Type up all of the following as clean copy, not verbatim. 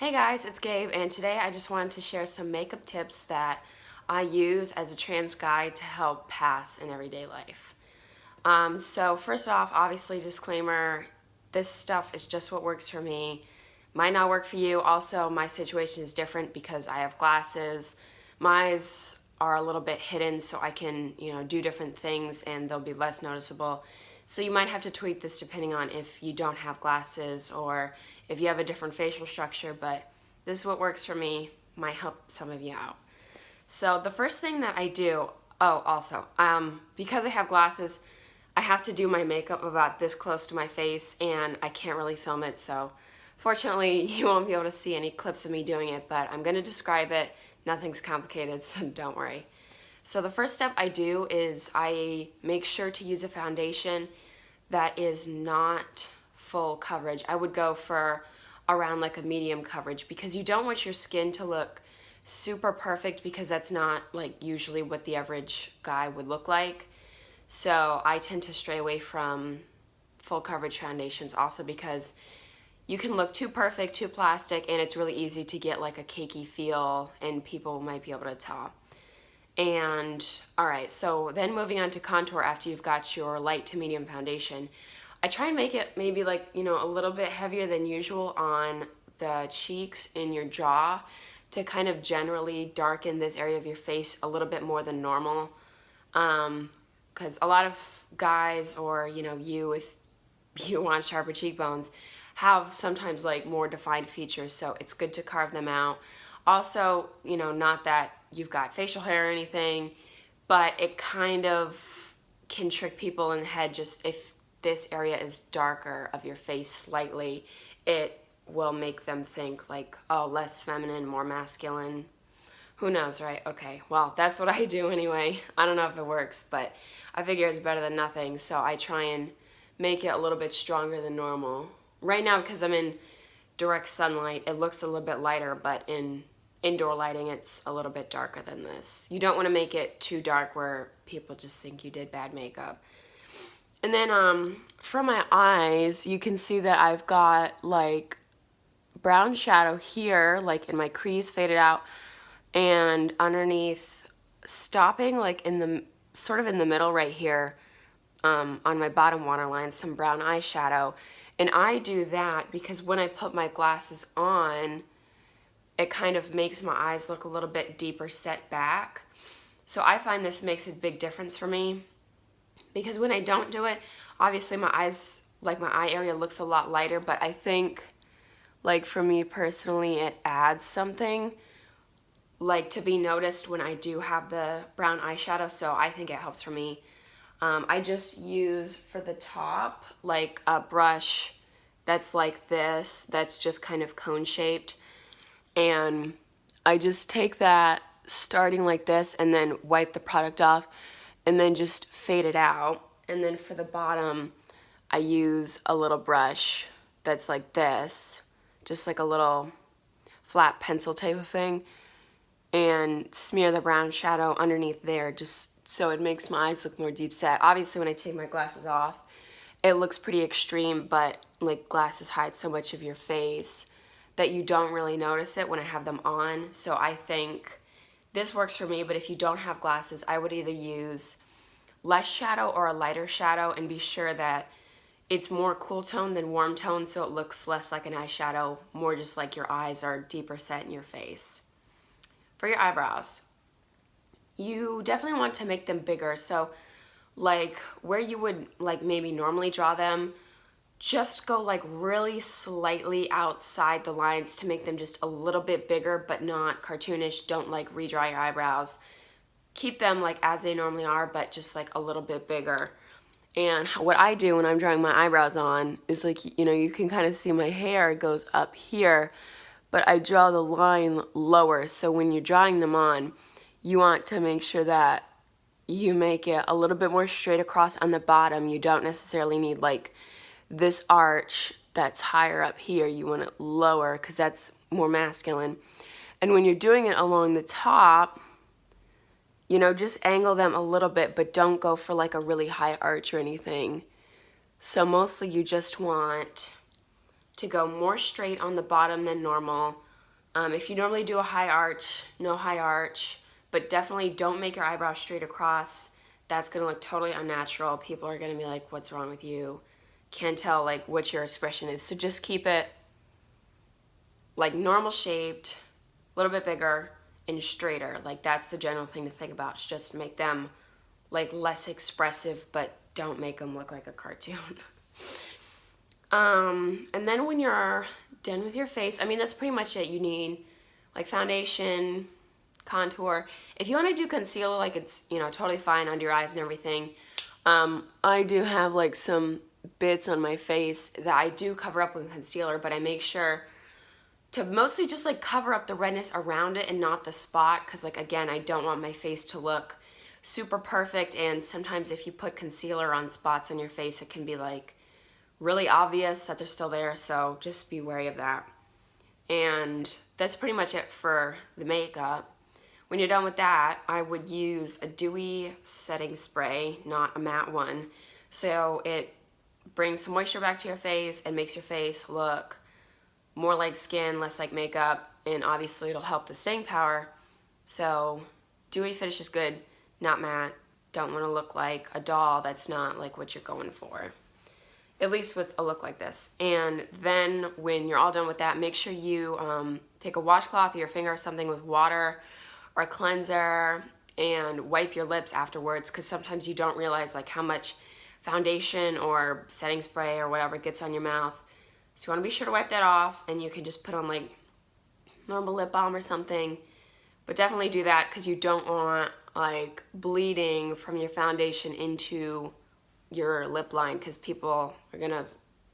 Hey guys, it's Gabe, and today I just wanted to share some makeup tips that I use as a trans guy to help pass in everyday life. So first off, obviously disclaimer, this stuff is just what works for me. Might not work for you. Also, my situation is different because I have glasses. My eyes are a little bit hidden so I can, do different things and they'll be less noticeable. So you might have to tweak this depending on if you don't have glasses or if you have a different facial structure, but this is what works for me, might help some of you out. So the first thing that I do, also, because I have glasses, I have to do my makeup about this close to my face and I can't really film it, so fortunately you won't be able to see any clips of me doing it, but I'm going to describe it. Nothing's complicated, so don't worry. So the first step I do is I make sure to use a foundation that is not full coverage. I would go for around like a medium coverage because you don't want your skin to look super perfect because that's not like usually what the average guy would look like. So I tend to stray away from full coverage foundations also because you can look too perfect, too plastic, and it's really easy to get like a cakey feel and people might be able to tell. And all right, so then moving on to contour after you've got your light to medium foundation, I try and make it maybe like, a little bit heavier than usual on the cheeks and your jaw to kind of generally darken this area of your face a little bit more than normal. Because a lot of guys or, you, if you want sharper cheekbones, have sometimes like more defined features, so it's good to carve them out. Also, not that you've got facial hair or anything, but it kind of can trick people in the head. Just if this area is darker of your face slightly, it will make them think like, oh, less feminine, more masculine. Who knows, right? Okay, well, that's what I do anyway. I don't know if it works, but I figure it's better than nothing, so I try and make it a little bit stronger than normal. Right now, because I'm in direct sunlight, it looks a little bit lighter, but in indoor lighting, it's a little bit darker than this. You don't want to make it too dark where people just think you did bad makeup. And then for my eyes, you can see that I've got like brown shadow here, like in my crease faded out, and underneath, stopping like in the sort of in the middle right here, on my bottom waterline, some brown eyeshadow. And I do that because when I put my glasses on, it kind of makes my eyes look a little bit deeper set back. So I find this makes a big difference for me because when I don't do it, obviously my eyes, like my eye area looks a lot lighter, but I think like for me personally, it adds something like to be noticed when I do have the brown eyeshadow, so I think it helps for me. I just use for the top like a brush that's like this, that's just kind of cone shaped, and I just take that starting like this and then wipe the product off and then just fade it out. And then for the bottom, I use a little brush that's like this, just like a little flat pencil type of thing, and smear the brown shadow underneath there just so it makes my eyes look more deep set. Obviously when I take my glasses off, it looks pretty extreme, but like glasses hide so much of your face that you don't really notice it when I have them on. So I think this works for me, but if you don't have glasses, I would either use less shadow or a lighter shadow and be sure that it's more cool tone than warm tone so it looks less like an eyeshadow, more just like your eyes are deeper set in your face. For your eyebrows, you definitely want to make them bigger. So like where you would like maybe normally draw them, just go like really slightly outside the lines to make them just a little bit bigger, but not cartoonish. Don't like redraw your eyebrows. Keep them like as they normally are, but just like a little bit bigger. And what I do when I'm drawing my eyebrows on is like, you can kind of see my hair goes up here, but I draw the line lower. So when you're drawing them on, you want to make sure that you make it a little bit more straight across on the bottom. You don't necessarily need like this arch that's higher up here. You want it lower because that's more masculine. And when you're doing it along the top, just angle them a little bit, but don't go for like a really high arch or anything. So mostly you just want to go more straight on the bottom than normal, If you normally do a high arch, no high arch, but definitely don't make your eyebrows straight across. That's gonna look totally unnatural. People are gonna be like, what's wrong with you? Can't tell like what your expression is. So just keep it like normal shaped, a little bit bigger and straighter. Like that's the general thing to think about. Is just make them like less expressive, but don't make them look like a cartoon. And then when you're done with your face, I mean, that's pretty much it. You need like foundation, contour. If you want to do concealer, like it's, you know, totally fine under your eyes and everything. I do have like some bits on my face that I do cover up with concealer, but I make sure to mostly just like cover up the redness around it and not the spot, because like again, I don't want my face to look super perfect, and sometimes if you put concealer on spots on your face, it can be like really obvious that they're still there, so just be wary of that. And that's pretty much it for the makeup. When you're done with that, I would use a dewy setting spray, not a matte one, so it brings some moisture back to your face and makes your face look more like skin, less like makeup, and obviously it'll help the staying power. So dewy finish is good, not matte. Don't want to look like a doll. That's not like what you're going for, at least with a look like this. And then when you're all done with that, make sure you take a washcloth or your finger or something with water or a cleanser and wipe your lips afterwards, because sometimes you don't realize like how much foundation or setting spray or whatever gets on your mouth. So you want to be sure to wipe that off, and you can just put on like normal lip balm or something, but definitely do that because you don't want like bleeding from your foundation into your lip line, because people are gonna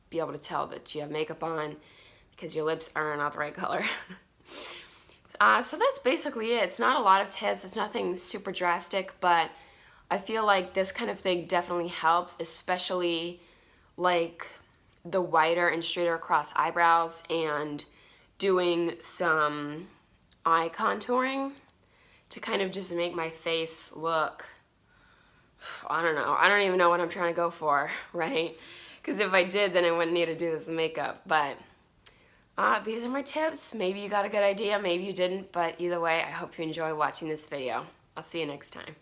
be able to tell that you have makeup on because your lips are not the right color. So that's basically it. It's not a lot of tips. It's nothing super drastic, but I feel like this kind of thing definitely helps, especially like the wider and straighter across eyebrows and doing some eye contouring to kind of just make my face look, I don't know, I don't even know what I'm trying to go for, right? Because if I did, then I wouldn't need to do this makeup. But these are my tips. Maybe you got a good idea, maybe you didn't, but either way, I hope you enjoy watching this video. I'll see you next time.